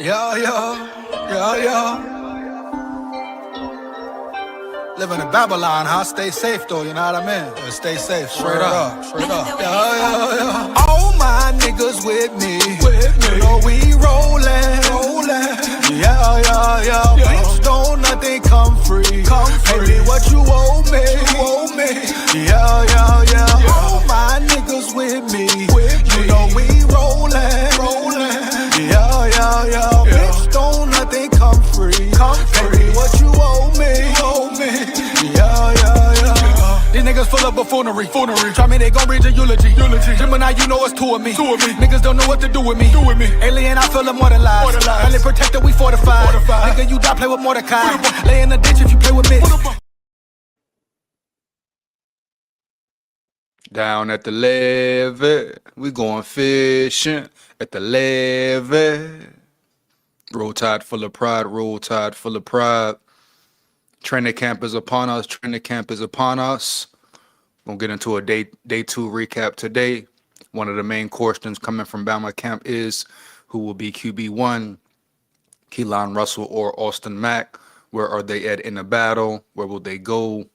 Yeah, yeah, yeah, yeah. Living in Babylon, huh? Stay safe though, you know what I mean? Yeah, stay safe, straight up, straight up. Yeah, yeah, yeah. All my niggas with me. You know we rollin'. Yeah, yeah, yeah. Bitch, don't nothing come free. Pay me what you owe me. Yeah, yeah, yeah. All my niggas with me. You know we rollin'. Yeah, yeah, yeah. Bitch, don't nothing come free. Pay me what you owe me. Yeah, yeah, yeah. These niggas full of buffoonery. Try me, they gon' read your eulogy. Gemini, you know it's two of me. Niggas don't know what to do with me. Alien, I feel immortalized. Only protected, we fortified. Nigga, you die, play with Mordecai. Lay in the ditch if you play with me. Down at the levee, we going fishing at the levee. Roll Tide full of pride, roll tide full of pride. Training camp is upon us, We'll get into a day two recap today. One of the main questions coming from Bama camp is who will be QB1, Keelan Russell or Austin Mack? Where are they at in the battle? Where will they go?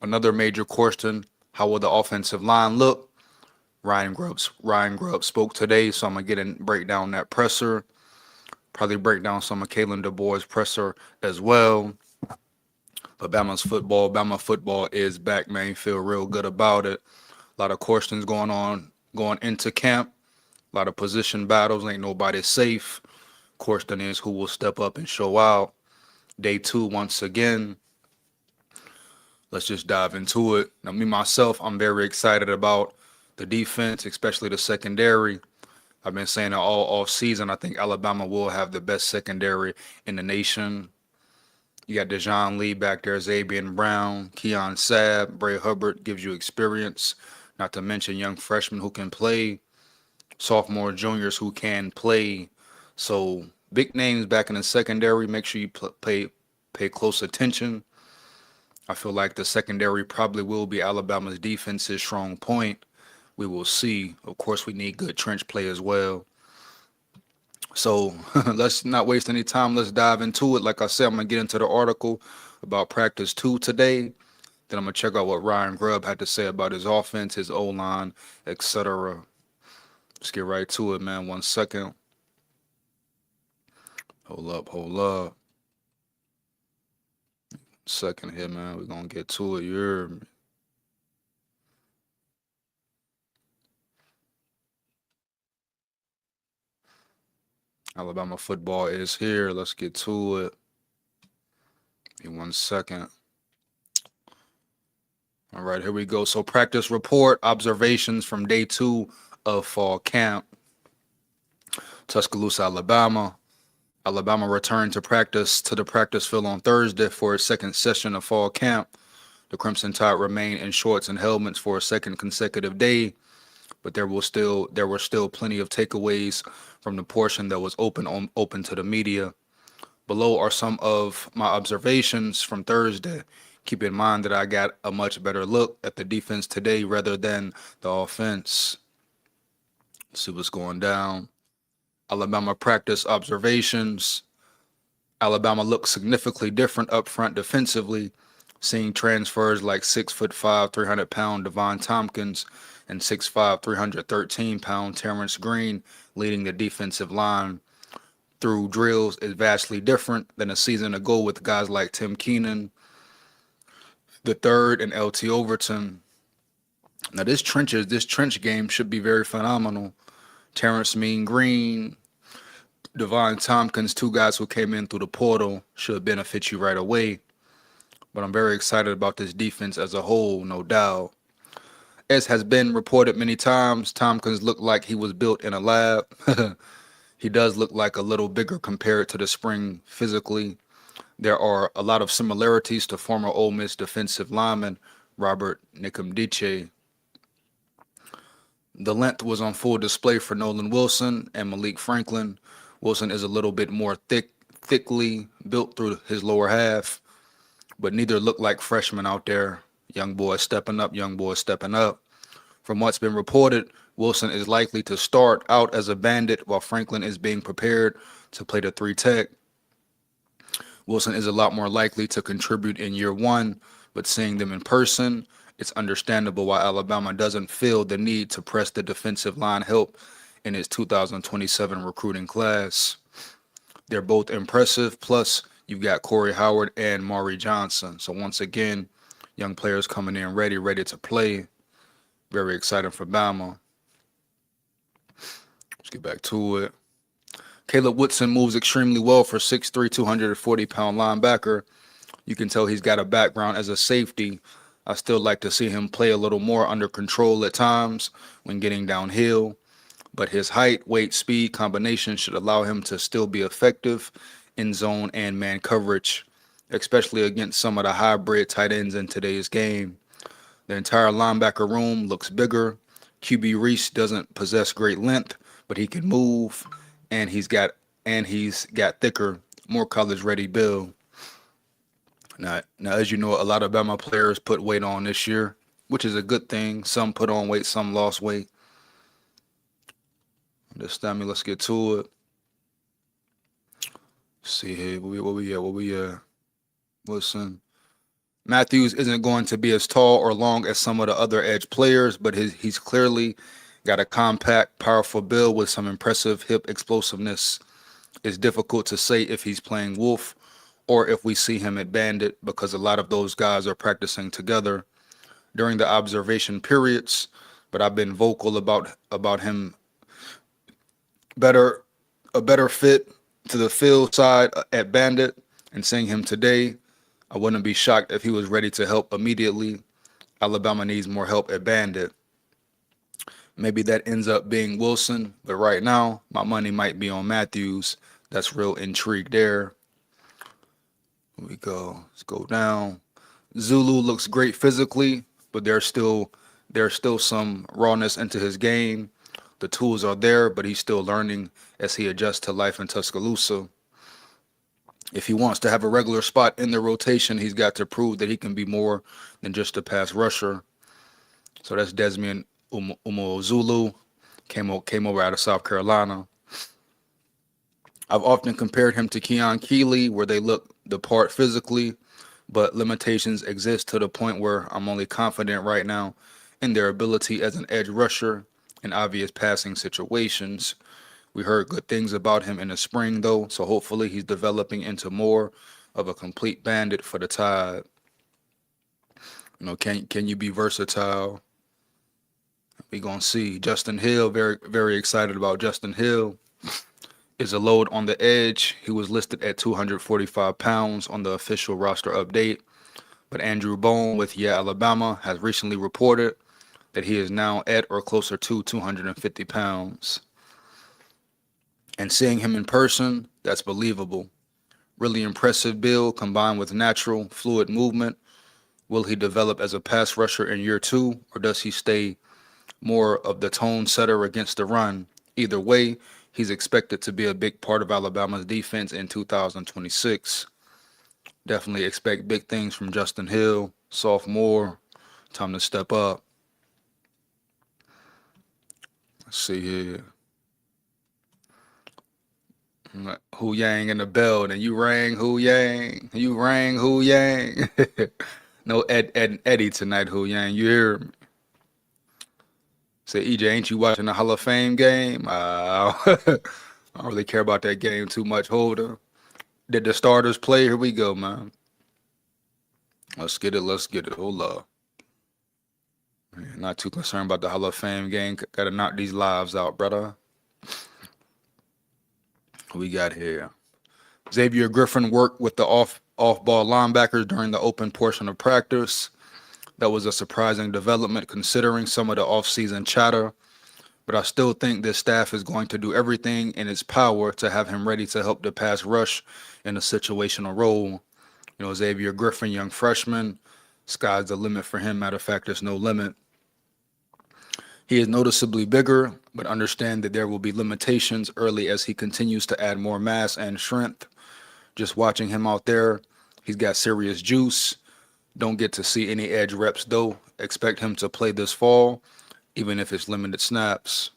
Another major question, how will the offensive line look? Ryan Grubb spoke today, so I'm going to get and break down that presser. Probably break down some of Kalen DuBois' presser as well. But Bama football is back, man. Feel real good about it. A lot of questions going into camp. A lot of position battles. Ain't nobody safe. Question is who will step up and show out. Day two, once again. Let's just dive into it. Now, me, myself, I'm very excited about the defense, especially the secondary. I've been saying it all off season. I think Alabama will have the best secondary in the nation. You got Dejon Lee back there, Zabian Brown, Keon Sabb, Bray Hubbard gives you experience. Not to mention young freshmen who can play, sophomore juniors who can play. So big names back in the secondary. Make sure you pay close attention. I feel like the secondary probably will be Alabama's defense's strong point. We will see. Of course, we need good trench play as well. So let's not waste any time. Let's dive into it. Like I said, I'm going to get into the article about practice 2 today. Then I'm going to check out what Ryan Grubb had to say about his offense, his O-line, etc. Let's get right to it, man. 1 second. Hold up. Second here, man. We're going to get to it. You hear me? Alabama football is here. Let's get to it. In 1 second. All right, here we go. So practice report, observations from day 2 of fall camp. Tuscaloosa, Alabama. Alabama returned to the practice field on Thursday for a second session of fall camp. The Crimson Tide remained in shorts and helmets for a second consecutive day, but there were still plenty of takeaways from the portion that was open to the media. Below are some of my observations from Thursday. Keep in mind that I got a much better look at the defense today rather than the offense. Let's see what's going down. Alabama practice observations. Alabama looks significantly different up front defensively, seeing transfers like 6'5", 300-pound Devon Tompkins and 6'5", 313-pound Terrence Green leading the defensive line through drills is vastly different than a season ago with guys like Tim Keenan the third and LT Overton. Now this trench game should be very phenomenal. Terrence Green, Devon Tompkins, 2 guys who came in through the portal, should benefit you right away. But I'm very excited about this defense as a whole, no doubt. As has been reported many times, Tompkins looked like he was built in a lab. He does look like a little bigger compared to the spring physically. There are a lot of similarities to former Ole Miss defensive lineman Robert Nikomdiche. The length was on full display for Nolan Wilson and Malik Franklin. Wilson is a little bit more thickly built through his lower half, but neither look like freshmen out there. Young boys stepping up. From what's been reported, Wilson is likely to start out as a bandit while Franklin is being prepared to play the 3 tech. Wilson is a lot more likely to contribute in year one, but seeing them in person, it's understandable why Alabama doesn't feel the need to press the defensive line help in its 2027 recruiting class. They're both impressive, plus you've got Corey Howard and Maury Johnson. So once again, young players coming in ready to play. Very exciting for Bama. Let's get back to it. Caleb Woodson moves extremely well for 6'3", 240-pound linebacker. You can tell he's got a background as a safety. I still like to see him play a little more under control at times when getting downhill, but his height, weight, speed combination should allow him to still be effective in zone and man coverage, especially against some of the hybrid tight ends in today's game. The entire linebacker room looks bigger. QB Reese doesn't possess great length, but he can move, and he's got thicker, more college-ready build. Now, as you know, a lot of Bama players put weight on this year, which is a good thing. Some put on weight, some lost weight. This time, let's get to it. Let's see here, what we at? Listen, Matthews isn't going to be as tall or long as some of the other edge players, but he's clearly got a compact, powerful build with some impressive hip explosiveness. It's difficult to say if he's playing Wolf or if we see him at Bandit, because a lot of those guys are practicing together during the observation periods, but I've been vocal about him a better fit to the field side at Bandit, and seeing him today, I wouldn't be shocked if he was ready to help immediately. Alabama needs more help at Bandit. Maybe that ends up being Wilson, but right now, my money might be on Matthews. That's real intrigue there. Here we go. Let's go down. Zulu looks great physically, but there's still some rawness into his game. The tools are there, but he's still learning as he adjusts to life in Tuscaloosa. If he wants to have a regular spot in the rotation, he's got to prove that he can be more than just a pass rusher. So that's Desmond Zulu, came over out of South Carolina. I've often compared him to Keon Keeley, where they look the part physically, but limitations exist to the point where I'm only confident right now in their ability as an edge rusher in obvious passing situations. We heard good things about him in the spring, though, so hopefully he's developing into more of a complete bandit for the Tide. You know, can you be versatile? We gonna see. Justin Hill, very, very excited about Justin Hill. Is a load on the edge. He was listed at 245 pounds on the official roster update, but Andrew Bone with Alabama has recently reported that he is now at or closer to 250 pounds. And seeing him in person, that's believable. Really impressive build combined with natural, fluid movement. Will he develop as a pass rusher in year two, or does he stay more of the tone setter against the run? Either way, he's expected to be a big part of Alabama's defense in 2026. Definitely expect big things from Justin Hill, sophomore. Time to step up. Let's see here. Hu Yang in the building. You rang Hu Yang. You rang Hu Yang. No Eddie tonight, Hu Yang. You hear me? Say, EJ, ain't you watching the Hall of Fame game? I don't really care about that game too much. Holder. Did the starters play? Here we go, man. Let's get it. Hold up. Not too concerned about the Hall of Fame game. Got to knock these lives out, brother. What we got here? Xavier Griffin worked with the off-ball linebackers during the open portion of practice. That was a surprising development considering some of the off-season chatter. But I still think this staff is going to do everything in its power to have him ready to help the pass rush in a situational role. You know, Xavier Griffin, young freshman, sky's the limit for him. Matter of fact, there's no limit. He is noticeably bigger, but understand that there will be limitations early as he continues to add more mass and strength. Just watching him out there, he's got serious juice. Don't get to see any edge reps, though. Expect him to play this fall even if it's limited snaps.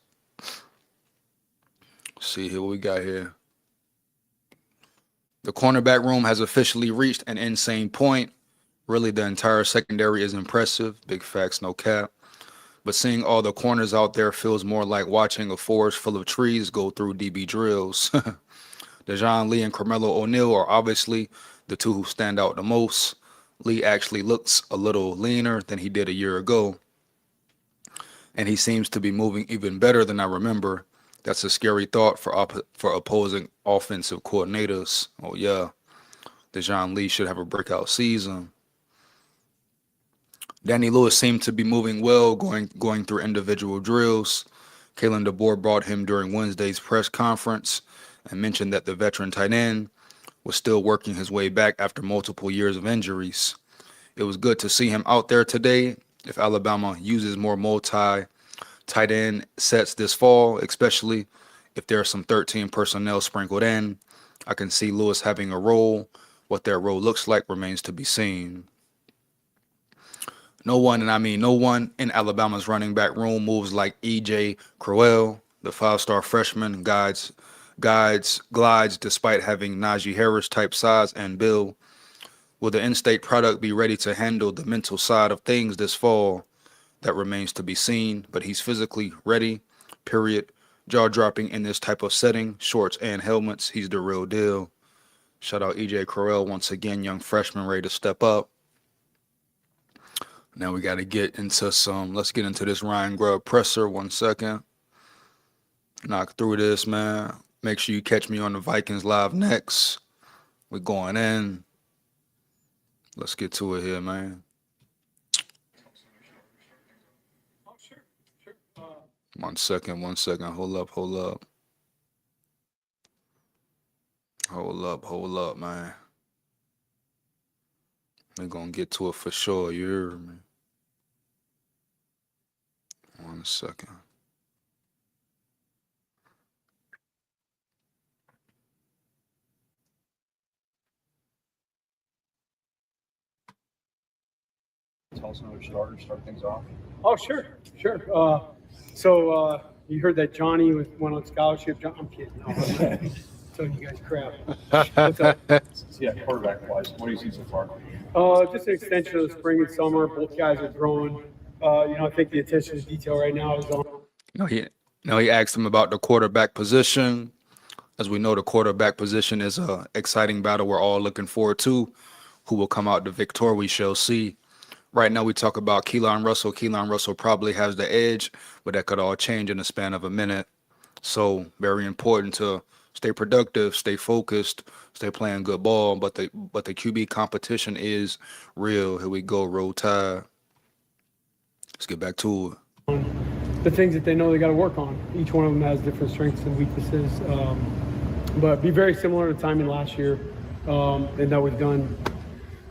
See here what we got here. The cornerback room has officially reached an insane point. Really, the entire secondary is impressive. Big facts, no cap. But seeing all the corners out there feels more like watching a forest full of trees go through DB drills. Dejon Lee and Carmelo O'Neal are obviously the two who stand out the most. Lee actually looks a little leaner than he did a year ago, and he seems to be moving even better than I remember. That's a scary thought for opposing offensive coordinators. Oh yeah, Dejon Lee should have a breakout season. Danny Lewis seemed to be moving well, going through individual drills. Kalen DeBoer brought him during Wednesday's press conference and mentioned that the veteran tight end was still working his way back after multiple years of injuries. It was good to see him out there today. If Alabama uses more multi-tight end sets this fall, especially if there are some 13 personnel sprinkled in, I can see Lewis having a role. What that role looks like remains to be seen. No one, and I mean no one, in Alabama's running back room moves like E.J. Crowell. The five-star freshman glides despite having Najee Harris type size and build. Will the in-state product be ready to handle the mental side of things this fall? That remains to be seen, but he's physically ready, period. Jaw-dropping in this type of setting, shorts and helmets, he's the real deal. Shout out E.J. Crowell once again, young freshman ready to step up. Now we got to get into let's get into this Ryan Grubb presser. 1 second. Knock through this, man. Make sure you catch me on the Vikings Live next. We're going in. Let's get to it here, man. One second. Hold up, man. We're going to get to it for sure. You hear me? 1 second. Tell us another starter, start things off. Oh, sure. You heard that Johnny went on scholarship. I'm kidding. No, I'm telling you guys crap. What's up? Yeah, quarterback-wise, what do you see so far? Just an extension of the spring and summer. Both guys are throwing. I think the attention to detail right now is on. He asked him about the quarterback position. As we know, the quarterback position is an exciting battle we're all looking forward to. Who will come out the victor, we shall see. Right now, we talk about Keelan Russell. Keelan Russell probably has the edge, but that could all change in the span of a minute. So very important to stay productive, stay focused, stay playing good ball. But the QB competition is real. Here we go, Roll Tide. Let's get back to it. The things that they know they got to work on. Each one of them has different strengths and weaknesses, but be very similar to timing last year, and that we've done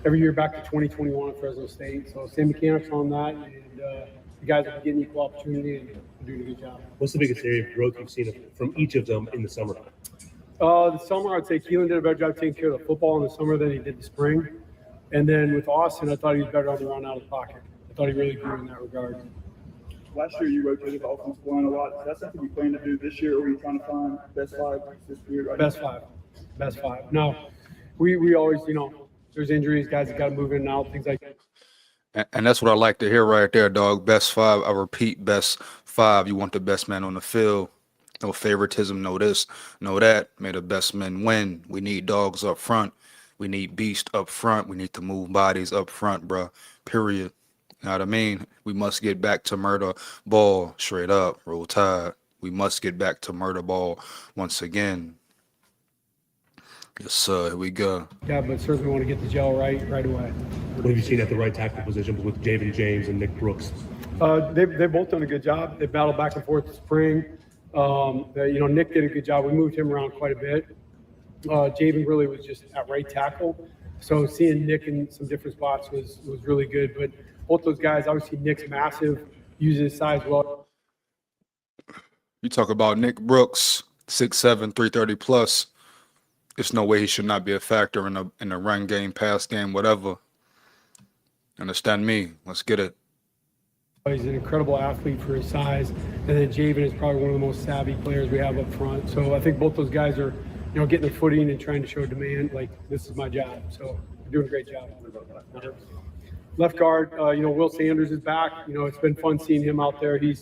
every year back to 2021 at Fresno State. So same mechanics on that, and the guys are getting equal opportunity and doing a good job. What's the biggest area of growth you've seen from each of them in the summer? The summer, I'd say Keelan did a better job taking care of the football in the summer than he did the spring. And then with Austin, I thought he was better on the run out of the pocket. I thought he really grew in that regard. Last year, you rotated the offensive line a lot. Is that something you plan to do this year, or are you trying to find best five this year? Right Best five. No, we always, there's injuries, guys that got to move in and out, things like that. And that's what I like to hear right there, dog. Best five. I repeat, best five. You want the best man on the field. No favoritism, no this, no that. May the best men win. We need dogs up front. We need beast up front. We need to move bodies up front, bro. Period. You know what I mean? We must get back to murder ball. Straight up. Roll Tide. We must get back to murder ball once again. Yes, sir. Here we go. Yeah, but certainly want to get the gel right away. What have you seen at the right tackle position with Javen James and Nick Brooks? They've both done a good job. They battled back and forth this spring. Nick did a good job. We moved him around quite a bit. Javen really was just at right tackle. So seeing Nick in some different spots was really good. But both those guys, obviously Nick's massive, uses his size well. You talk about Nick Brooks, 6'7", 330 plus. There's no way he should not be a factor in the run game, pass game, whatever. Understand me? Let's get it. He's an incredible athlete for his size, and then Javen is probably one of the most savvy players we have up front. So I think both those guys are, getting their footing and trying to show demand. Like, this is my job. So they're doing a great job. Left guard, Will Sanders is back. It's been fun seeing him out there. We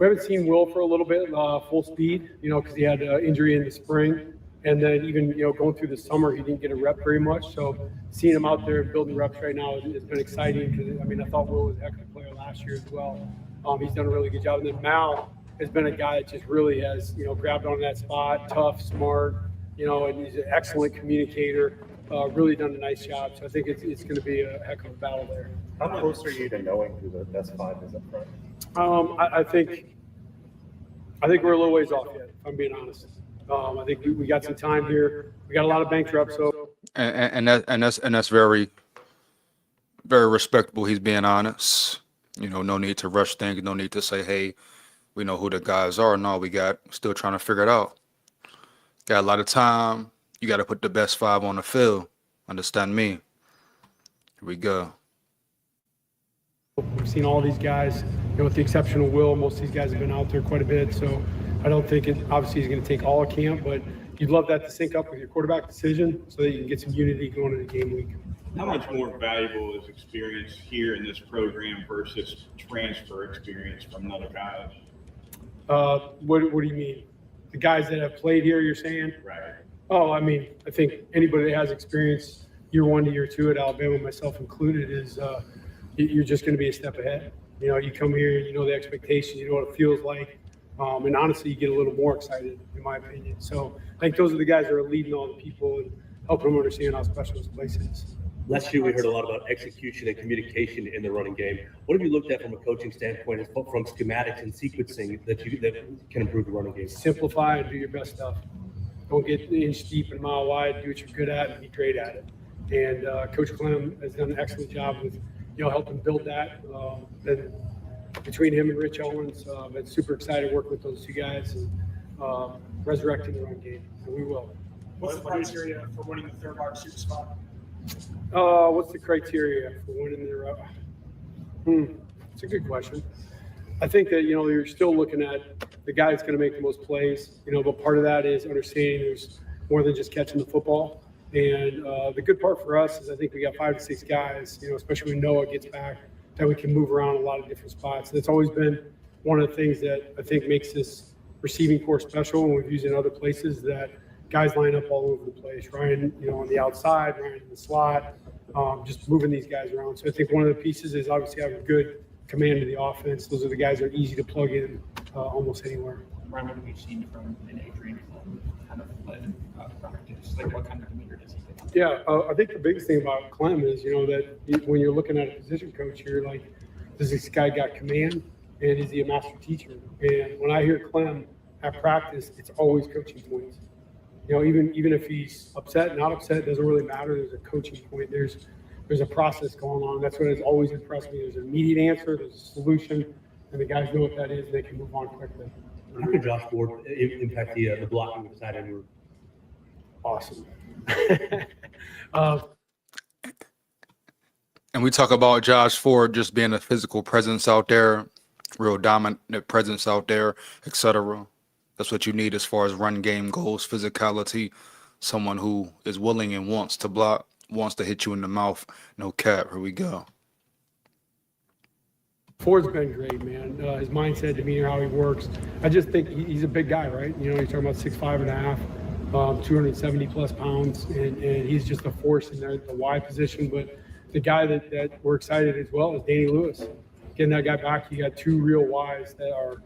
haven't seen Will for a little bit, full speed, because he had an injury in the spring. And then even, going through the summer, he didn't get a rep very much. So seeing him out there building reps right now has been exciting because, I thought Will was a heck of a player last year as well. He's done a really good job. And then Mal has been a guy that just really has, grabbed on that spot, tough, smart, and he's an excellent communicator, really done a nice job. So I think it's going to be a heck of a battle there. How close are you to knowing who the best 5 is up front? I think we're a little ways off yet, if I'm being honest. I think we got some time here. We got a lot of bank reps, so that's very, very respectable. He's being honest. No need to rush things. No need to say, "Hey, we know who the guys are." No, still trying to figure it out. Got a lot of time. You got to put the best 5 on the field. Understand me? Here we go. We've seen all these guys, with the exception of Will. Most of these guys have been out there quite a bit, so I don't think obviously is going to take all of camp, but you'd love that to sync up with your quarterback decision so that you can get some unity going into game week. How much more valuable is experience here in this program versus transfer experience from another college? What do you mean? The guys that have played here, you're saying? Right. Oh, I think anybody that has experience year 1 to year 2 at Alabama, myself included, is you're just going to be a step ahead. You come here, the expectation, what it feels like. And honestly, you get a little more excited, in my opinion. So I think those are the guys that are leading all the people and helping them understand how special this place is. Last year, we heard a lot about execution and communication in the running game. What have you looked at from a coaching standpoint, from schematics and sequencing that can improve the running game? Simplify and do your best stuff. Don't get inch deep and mile wide. Do what you're good at and be great at it. And Coach Clem has done an excellent job with, helping build that. And between him and Rich Owens, been super excited to work with those two guys and resurrecting the run game. And we will. What's the criteria for winning the third wide receiver spot? What's the criteria for winning the It's a good question. I think that, you're still looking at the guy that's going to make the most plays, but part of that is understanding there's more than just catching the football. And the good part for us is I think we got 5 to 6 guys, especially when Noah gets back, that we can move around a lot of different spots. That's always been one of the things that I think makes this receiving corps special, and we've used in other places, that guys line up all over the place. Ryan, on the outside, Ryan in the slot, just moving these guys around. So I think one of the pieces is obviously having good command of the offense. Those are the guys that are easy to plug in almost anywhere. Ryan, what have you seen from an Adrian kind of led practice? Like, what kind of demeanor does he get? Yeah, I think the biggest thing about Clem is, that when you're looking at a position coach, you're like, does this guy got command, and is he a master teacher? And when I hear Clem at practice, it's always coaching points. Even if he's upset, not upset, doesn't really matter. There's a coaching point. There's a process going on. That's what has always impressed me. There's an immediate answer, there's a solution, and the guys know what that is. They can move on quickly. How can Josh Ford impact the blocking with the side end route? Awesome. And we talk about Josh Ford just being a physical presence out there, real dominant presence out there, etc. That's what you need as far as run game goes, physicality, someone who is willing and wants to block, wants to hit you in the mouth. No cap. Here we go. Ford's been great, man. His mindset, demeanor, how he works. I just think he's a big guy, right? You're talking about 6'5.5", 270 plus pounds, and he's just a force in there, the Y position. But the guy that we're excited as well is Danny Lewis. Getting that guy back, you got 2 real Ys that are,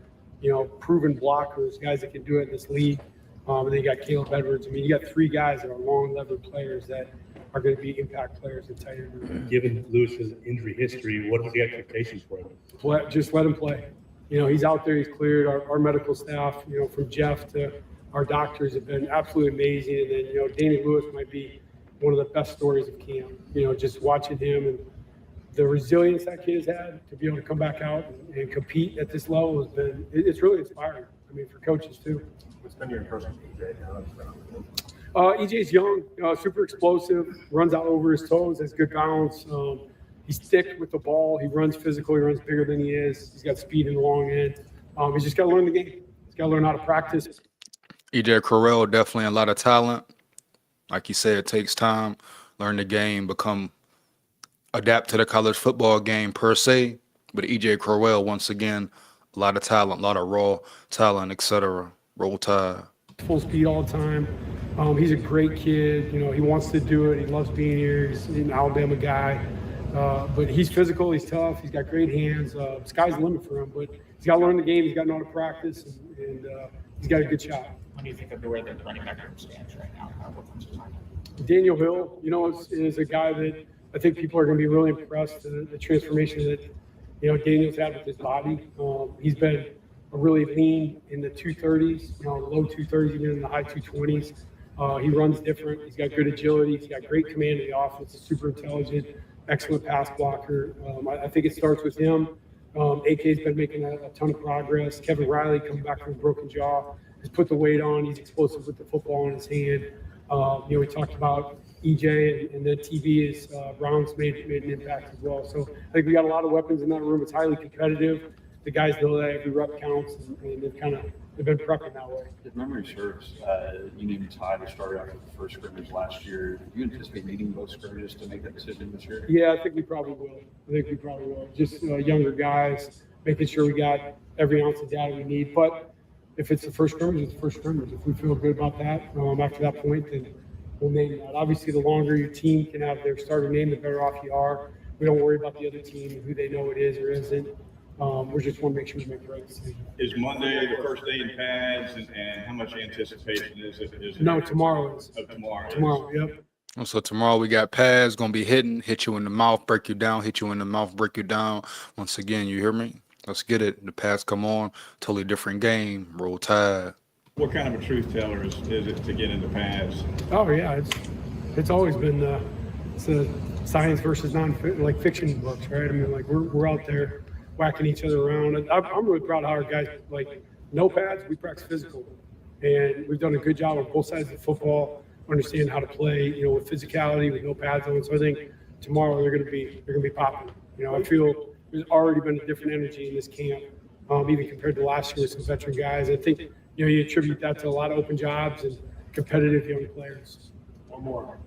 proven blockers, guys that can do it in this league. And then you got Caleb Edwards. I mean, you got 3 guys that are long-levered players that are going to be impact players at tight end. Given Lewis's injury history, what are the expectations for him? Just let him play. He's out there, he's cleared. Our medical staff, from Jeff to our doctors have been absolutely amazing. And then, Danny Lewis might be one of the best stories of camp. Just watching him and the resilience that kid has had to be able to come back out and compete at this level has been, it's really inspiring. I mean, for coaches too. What's been your impression of EJ now? EJ's young, super explosive, runs out over his toes, has good balance. He's thick with the ball. He runs physical. He runs bigger than he is. He's got speed in the long end. He's just got to learn the game. He's got to learn how to practice. EJ Correll, definitely a lot of talent. Like you said, it takes time. Learn the game, adapt to the college football game per se. But EJ Correll, once again, a lot of talent, a lot of raw talent, etc. Roll Tide. Full speed all the time. He's a great kid. You know, he wants to do it. He loves being here. He's an Alabama guy. But he's physical. He's tough. He's got great hands. Sky's the limit for him. But he's got to learn the game. He's got to know how to practice. And he's got a good shot. What do you think of the way the running back room stands right now? What comes to mind? Daniel Hill, you know, is a guy that I think people are going to be really impressed with the transformation that, you know, Daniel's had with his body. He's been really lean in the 230s, you know, low 230s, even in the high 220s. He runs different. He's got good agility. He's got great command of the offense. He's super intelligent, excellent pass blocker. I think it starts with him. AK's been making a ton of progress. Kevin Riley coming back from a broken jaw has put the weight on. He's explosive with the football in his hand. You know, we talked about EJ and then TB is Brown's made an impact as well. So I think we got a lot of weapons in that room. It's highly competitive. The guys know that every rep counts, and they've been prepping that way. If memory serves, you named Ty to start after the first scrimmage last year. Do you anticipate needing both scrimmages to make that decision this year? Yeah, I think we probably will. Just younger guys, making sure we got every ounce of data we need. But if it's the first scrimmage, it's the first scrimmage. If we feel good about that after that point, then we'll name that. Obviously, the longer your team can have their starter name, the better off you are. We don't worry about the other team and who they know it is or isn't. We just want to make sure we make the right decision. Is Monday the first day in pads, and how much anticipation is it? No, tomorrow is. Oh, tomorrow. Tomorrow, yep. So tomorrow we got pads gonna be hit you in the mouth, break you down, hit you in the mouth, break you down. Once again, you hear me? Let's get it. The pads come on, totally different game. Roll Tide. What kind of a truth teller is it to get into pads? Oh yeah, it's always been it's a science versus fiction books, right? I mean, like we're out there whacking each other around. And I'm really proud of how our guys, like, no pads, we practice physical. And we've done a good job on both sides of the football, understanding how to play, you know, with physicality, with no pads on. So I think tomorrow they're gonna be popping. You know, I feel there's already been a different energy in this camp, even compared to last year with some veteran guys. I think, you know, you attribute that to a lot of open jobs and competitive young players. One more.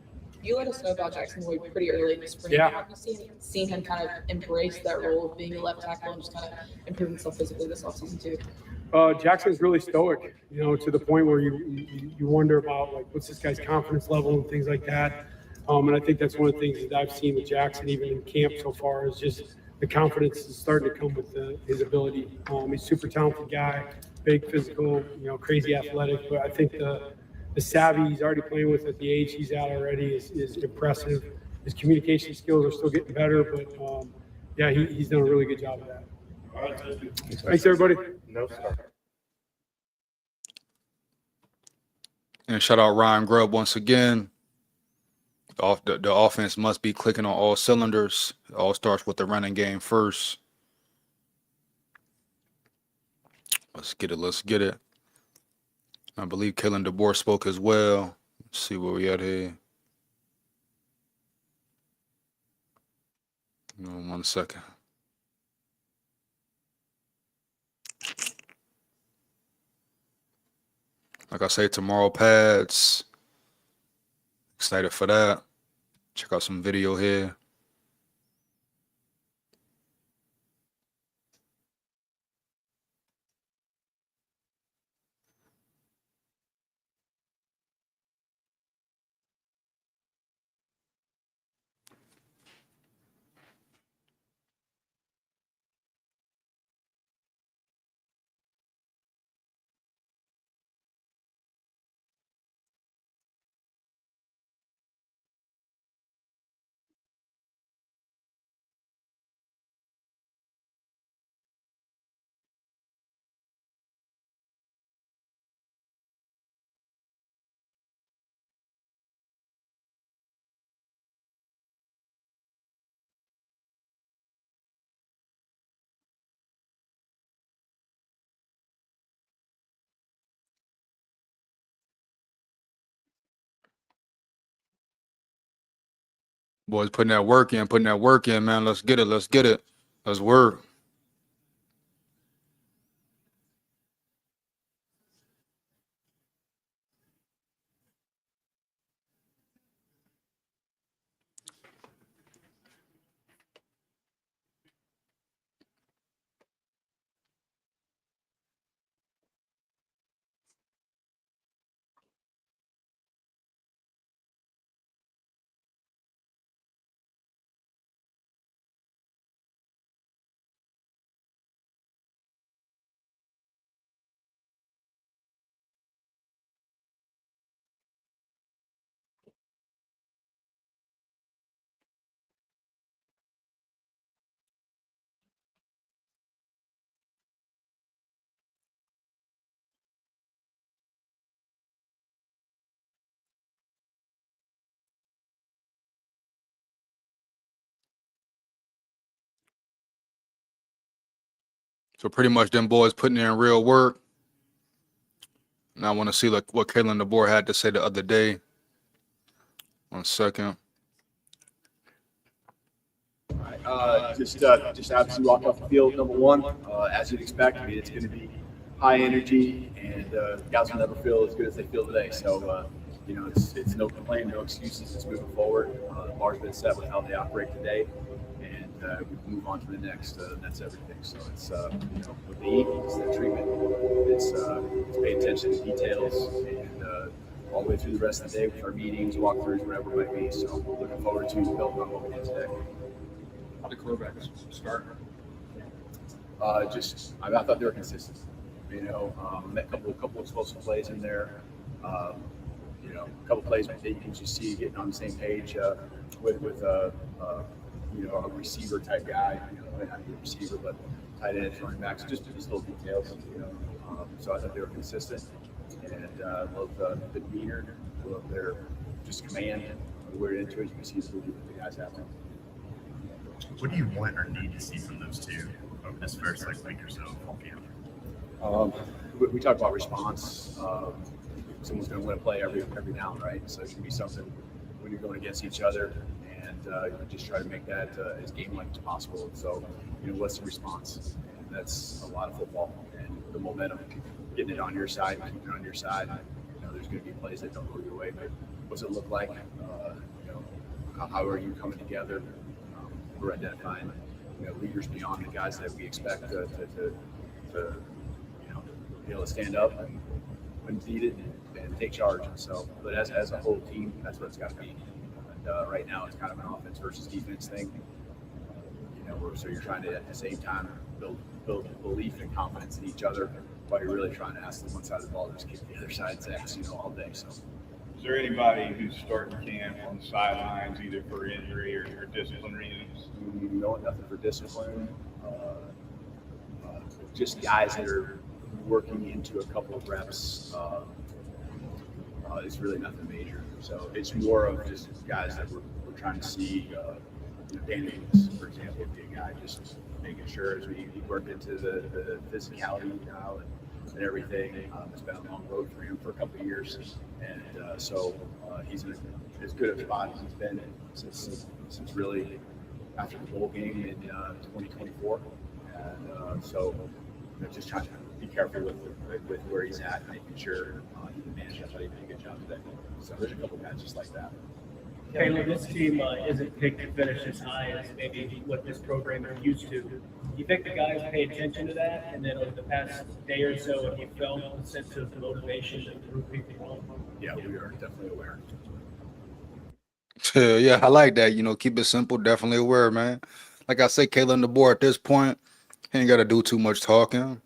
You let us know about Jackson Lloyd pretty early in the spring. Yeah. Have you seen him kind of embrace that role of being a left tackle and just kind of improve himself physically this offseason too? Jackson's really stoic, you know, to the point where you wonder about, like, what's this guy's confidence level and things like that. And I think that's one of the things that I've seen with Jackson, even in camp so far, is just the confidence is starting to come with his ability. He's a super talented guy, big, physical, you know, crazy athletic. But I think the savvy he's already playing with at the age he's at already is impressive. His communication skills are still getting better, but yeah, he's done a really good job of that. All right, thank you. Thanks, everybody. No, sir. And shout out Ryan Grubb once again. The offense must be clicking on all cylinders. It all starts with the running game first. Let's get it. Let's get it. I believe Kalen DeBoer spoke as well. Let's see where we at here. 1 second. Like I say, tomorrow pads. Excited for that. Check out some video here. Boys putting that work in, man. Let's get it. Let's work. So pretty much them boys putting in real work. And I want to see like what Kalen DeBoer had to say the other day. 1 second. Just obviously walk off the field, number one, as you'd expect. I mean, it's going to be high energy, and guys will never feel as good as they feel today. So, you know, it's no complaint, no excuses. It's moving forward. The bar's been set with how they operate today, and we move on to the next. That's everything. So it's you know, what they eat, it's their treatment. It's pay attention to details, and all the way through the rest of the day with our meetings, walkthroughs, whatever it might be. So looking forward to building on what we did today. How the quarterbacks start? I thought they were consistent. You know, met a couple explosive plays in there. You know, a couple plays that you can just see getting on the same page with you know, a receiver type guy. You know, might not be a receiver, but tight ends, running backs, just little details. You know, so I thought they were consistent, and love the demeanor, love their just command. We're into it. You can see the guys have them. What do you want or need to see from those two over this first week or so of fall camp? We talk about response. Someone's going to win a play every down, right? So it can be something when you're going against each other, and you just try to make that as game-like as possible. So, you know, what's the response? And that's a lot of football, and the momentum, getting it on your side, keeping it on your side. You know, there's going to be plays that don't go your way, but what's it look like? You know, how are you coming together? We're identifying, you know, leaders beyond the guys that we expect to you know, be able to stand up and when needed and take charge. So, but as a whole team, that's what it's got to be. And right now, it's kind of an offense versus defense thing. You know, so you're trying to at the same time build belief and confidence in each other while you're really trying to ask the one side of the ball to just kick the other side's ass, you know, all day. So. Is there anybody who's starting camp on the sidelines, either for injury or discipline reasons? No, nothing for discipline. Just guys that are working into a couple of reps. It's really nothing major. So it's more of just guys that we're trying to see. You know, Danny, for example, would be a guy just making sure as we work into the physicality now and everything. It's been a long road for him for a couple of years, and so he's in as good a spot as he's been since really after the bowl game in 2024, and so you know, just trying to be careful with where he's at, making sure he can manage that. He did a good job today. So there's a couple of guys just like that. Taylor, this team isn't picked to finish as high as maybe what this program is used to. Do you think the guys pay attention to that? And then over the past day or so, have you felt a sense of motivation to prove people wrong? Yeah, we are definitely aware. Yeah, I like that. You know, keep it simple. Definitely aware, man. Like I say, Kalen DeBoer at this point, he ain't got to do too much talking.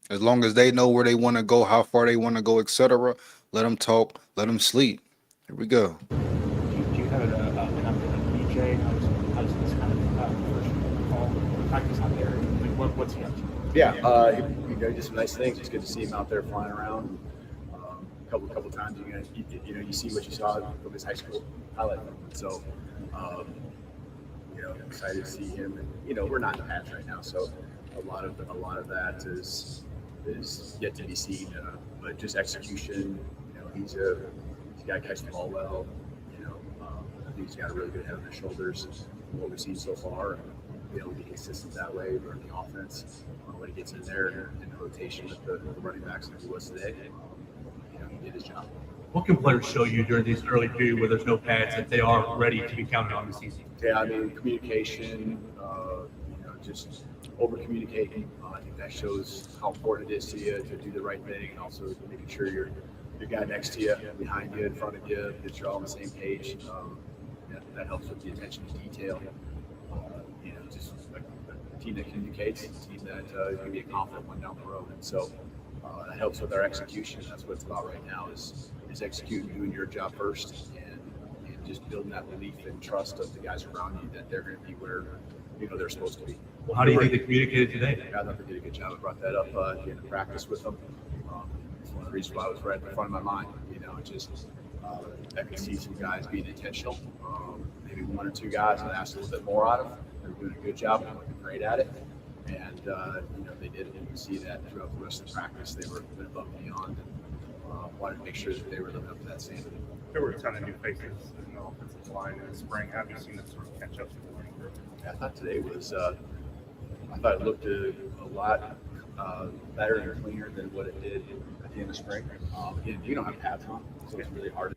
As long as they know where they want to go, how far they want to go, etc., let them talk, let them sleep. Here we go. Do you have an update on BJ? How does this kind of first fall practice out there? Like, what's he up to? Yeah, you know, just some nice things. It's good to see him out there flying around. A couple times, you see what you saw from his high school highlight film. So, you know, excited to see him. And you know, we're not in the patch right now, so a lot of that is yet to be seen. But just execution. You know, he's a guy catches the ball well. You know, think he's got a really good head on his shoulders. What we've seen so far, and be able to be consistent that way, learn the offense when he gets in there in the rotation with the running backs like he was today. He did his job. What can players show you during these early periods where there's no pads that they are ready to be counted on this season? Yeah, I mean, communication, just over communicating. I think that shows how important it is to you to do the right thing, and also making sure your guy next to you, behind you, in front of you, that you're all on the same page. That helps with the attention to detail. Just a team that communicates, a team that is going to be a confident one down the road. And so that helps with our execution. That's what it's about right now is executing, doing your job first, and just building that belief and trust of the guys around you that they're going to be where they're supposed to be. Well, how do you think they communicated today? I thought they did a good job. I brought that up at the end of practice with them. It's one of the reasons why I was right in front of my mind. I could see some guys being intentional. Maybe one or two guys that asked a little bit more out of. They were doing a good job. They were great at it. And, they did it. And you can see that throughout the rest of the practice. They were above and beyond and wanted to make sure that they were living up to that standard. There were a ton of new faces in the offensive line in the spring. How have you seen them sort of catch up to the learning curve? I thought today was, I thought it looked a lot better and cleaner than what it did at the end of spring. Again, you don't have pads on, so it's really hard.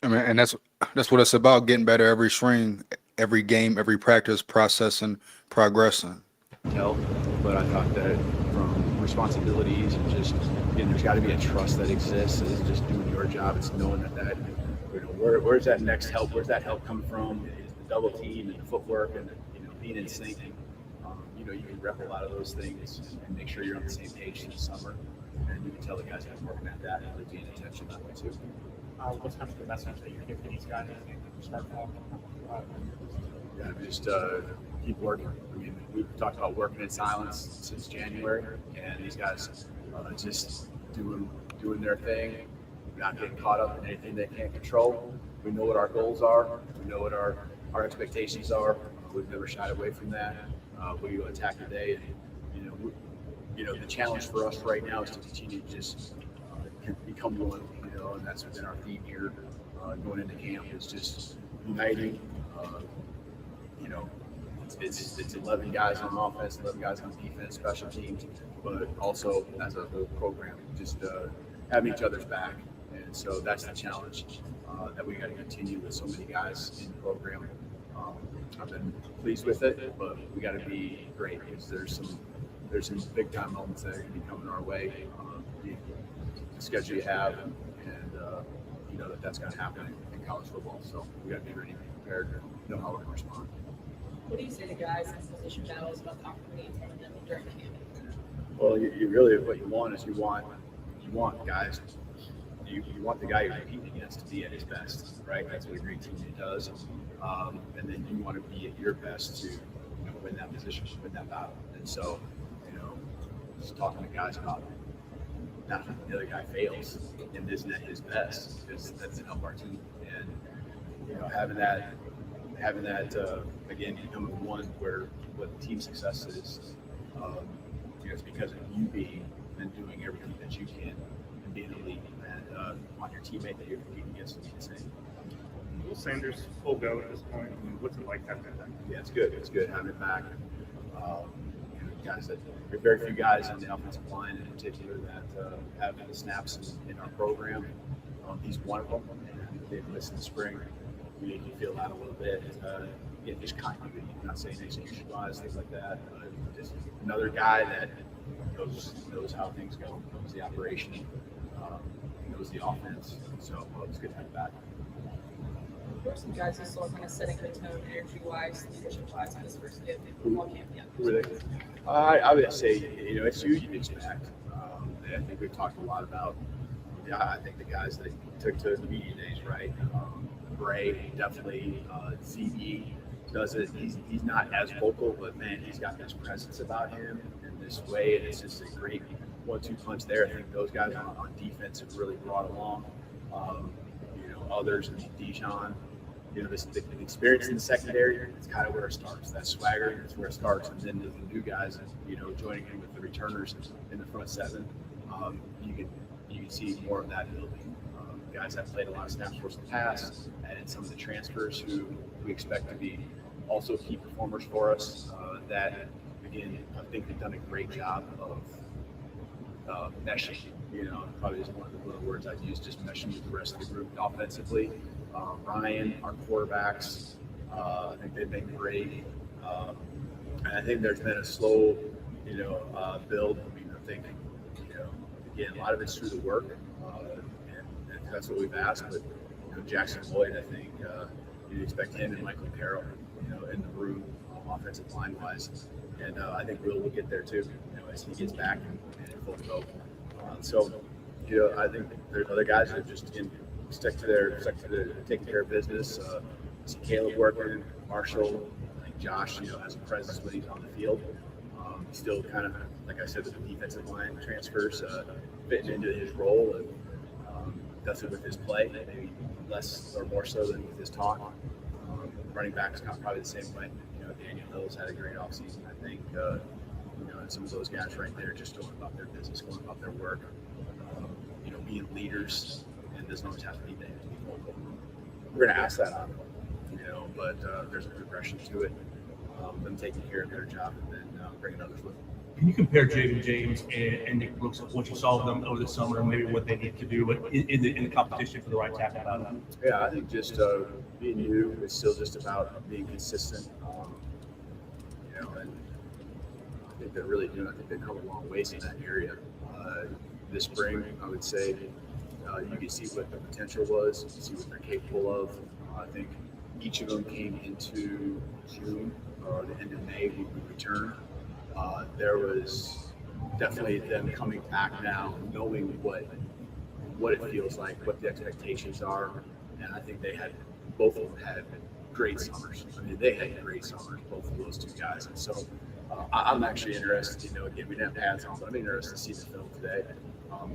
I mean, and that's what it's about, getting better every spring, every game, every practice, processing, progressing. But I thought that from responsibilities and just, there's got to be a trust that exists. It's just doing your job. It's knowing that where's that next help? Where's that help come from? Is the double team and the footwork and being in sync. You can rep a lot of those things and make sure you're on the same page in the summer. And you can tell the guys that are working at that and really paying attention that way too. What's kind of the message that you give to these guys as they start fall? Just keep working. I mean, we've talked about working in silence since January, and these guys just doing their thing, not getting caught up in anything they can't control. We know what our goals are. We know what our expectations are. We've never shied away from that. We attack the day, and the challenge for us right now is to continue to just become one. And that's been our theme here going into camp is just uniting. It's 11 guys on offense, 11 guys on defense, special teams, but also as a whole program, just having each other's back. And so that's the challenge that we got to continue with so many guys in the program. I've been pleased with it, but we got to be great because there's some big time moments that are going to be coming our way. The schedule you have, and that's going to happen in college football. So we got to be ready, prepared, know how we're going to respond. What do you say to guys in position battles about the opportunity in front of them during camp? Well, you really what you want is you want guys. You want the guy you're competing against to be at his best, right? That's what a great teammate does. And then you want to be at your best to win that position, win that battle. And so, just talking to guys about not that the other guy fails and isn't at his best, because that's help our team. And having that again becoming one where what team success is, it's because of you being and doing everything that you can and being elite, and on your teammate that you're competing against to be the same. Will Sanders full go at this point? I mean, what's it like having that? Yeah, it's good. It's good having it back. Guys that there are very few guys on the offensive line in particular that have the snaps in our program. He's one of them. And they've missed in the spring. We need to feel that a little bit. Just continuity. I'm not saying execution-wise, things like that, but just another guy that knows how things go, knows the operation, knows the offense. So it's good to have back. Who are some guys who saw kind of setting the tone energy-wise, leadership-wise in this first day of football camp? Yeah. Who are they? I would say, it's who you'd expect. I think we've talked a lot about, I think the guys that took to the media days, right? Bray, definitely. ZB does it. He's not as vocal, but man, he's got this presence about him in this way, and it's just a great 1-2 punch there. I think those guys on defense have really brought along. Others, Dijon, the experience in the secondary, it's kind of where it starts. That swagger, that's where it starts. And then the new guys, joining in with the returners in the front seven, you can see more of that building. guys that played a lot of snaps for us in the past, and then some of the transfers who we expect to be also key performers for us. That again, I think they've done a great job of meshing. Probably is one of the words I'd use, just meshing with the rest of the group offensively. Ryan, our quarterbacks, I think they've been great. And I think there's been a slow, build. I mean, I think, again, a lot of it's through the work, and that's what we've asked. But Jackson Lloyd, I think you'd expect him and Michael Carroll, in the room, offensive line wise, and I think we'll get there too, as he gets back and in full go. So, I think there's other guys that just stick to their taking care of business. See Caleb working, Marshall, I think Josh, has a presence when he's on the field. Still kind of, like I said, with the defensive line transfers, fitting into his role, and does it with his play, maybe less or more so than with his talk. Running back's not probably the same way. Daniel Hills had a great offseason, I think. And some of those guys right there just going about their business, going about their work, being leaders, and doesn't always have to be there to be vocal. We're going to ask that on them, but there's a progression to it. Them taking care of their job and then bringing others with them. Can you compare Jaden James and Nick Brooks, what you saw of them over the summer, and maybe what they need to do in the competition for the right tackle battle? Yeah, I think just being new is still just about being consistent. And I think they're really doing. I think they've come a long ways in that area. This spring, I would say you can see what the potential was, you can see what they're capable of. I think each of them came into June or the end of May when we returned. There was definitely them coming back now, knowing what it feels like, what the expectations are, and I think both of them had great summers. I mean, they had great summers, both of those two guys, and so I'm actually interested. Again, we didn't have pads on, but I'm interested to see the film today,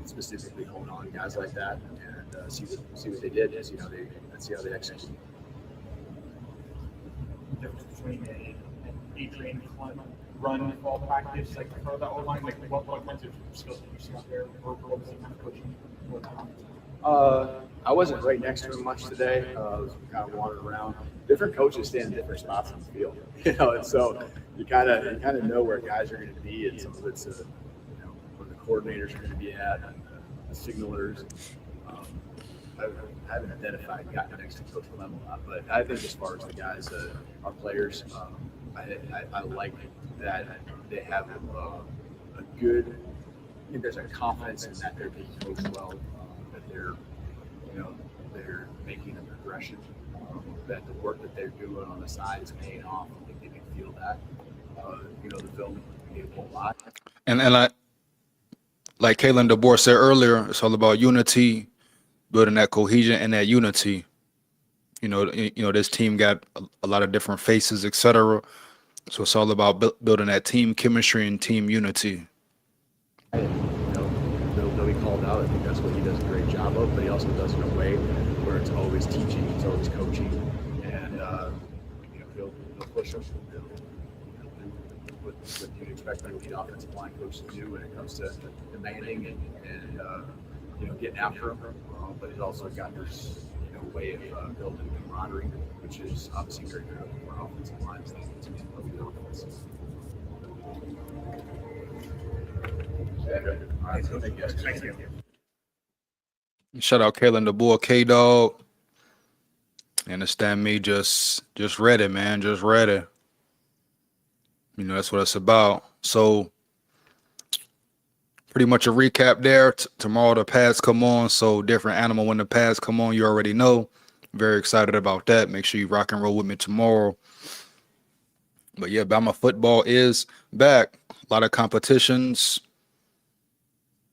specifically hone on guys like that and see what they did, and see how they execute. Difference between an Adrian Clement run fall practice, like for the O-line, like what kinds of skills did you see out there, or what was it kind of coaching? I wasn't right next to him much today. I was kind of wandering around. Different coaches stand in different spots on the field, and so you kind of know where guys are going to be, and some of it's where the coordinators are going to be at, and the signalers. I haven't gotten next to Coach Clem a lot, but I think as far as the guys, our players, I like that they have a good. I think there's a confidence in that they're being coached well, that they're making a progression, that the work that they're doing on the side is paying off. I think they can feel that. The film gave a whole lot. And like Kalen DeBoer said earlier, it's all about unity, building that cohesion and that unity. This team got a lot of different faces, etc. So it's all about building that team chemistry and team unity. They'll be called out. I think that's what he does a great job of, but he also does it in a way where it's always teaching, it's always coaching, and he'll push them. What you'd expect an elite offensive line coach to do when it comes to demanding and getting after them, but he's also got this way of building camaraderie, which is obviously very good for offensive lines to be the offense. All right, so thank you. Shout out Kalen DeBoer, K-Dog. You understand me? Just ready, man. Just ready. That's what it's about. So pretty much a recap there. Tomorrow the pads come on. So different animal when the pads come on. You already know. Very excited about that. Make sure you rock and roll with me tomorrow. But yeah, Bama football is back. A lot of competitions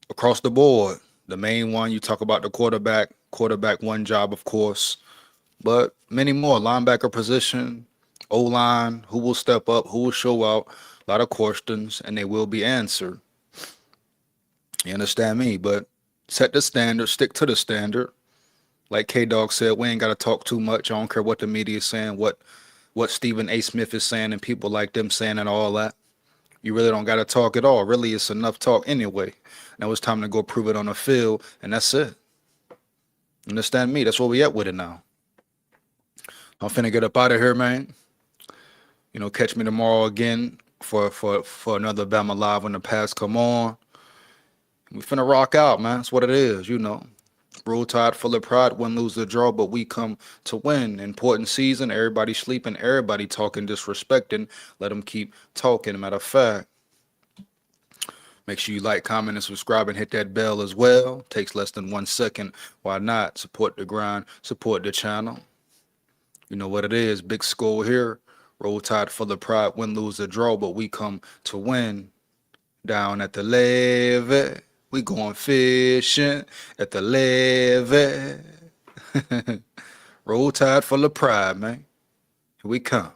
across the board. The main one, you talk about the quarterback one job, of course, but many more. Linebacker position, O-line, who will step up, who will show out. A lot of questions, and they will be answered. You understand me? But set the standard, stick to the standard. Like K-Dog said, we ain't got to talk too much. I don't care what the media is saying, what Stephen A. Smith is saying, and people like them saying and all that. You really don't got to talk at all. Really, it's enough talk anyway. Now it's time to go prove it on the field, and that's it. Understand me? That's where we at with it now. I'm finna get up out of here, man. You know, catch me tomorrow again for another Bama Live when the pass come on. We finna rock out, man. That's what it is, you know. Roll Tide, full of pride, win, lose, or draw, but we come to win. Important season, everybody sleeping, everybody talking, disrespecting. Let them keep talking. Matter of fact, make sure you like, comment, and subscribe, and hit that bell as well. Takes less than 1 second. Why not? Support the grind, support the channel. You know what it is. Big SKOL here. Roll Tide, full of pride, win, lose, or draw, but we come to win. Down at the levee, we going fishing at the levee. Roll Tide, full of pride, man. Here we come.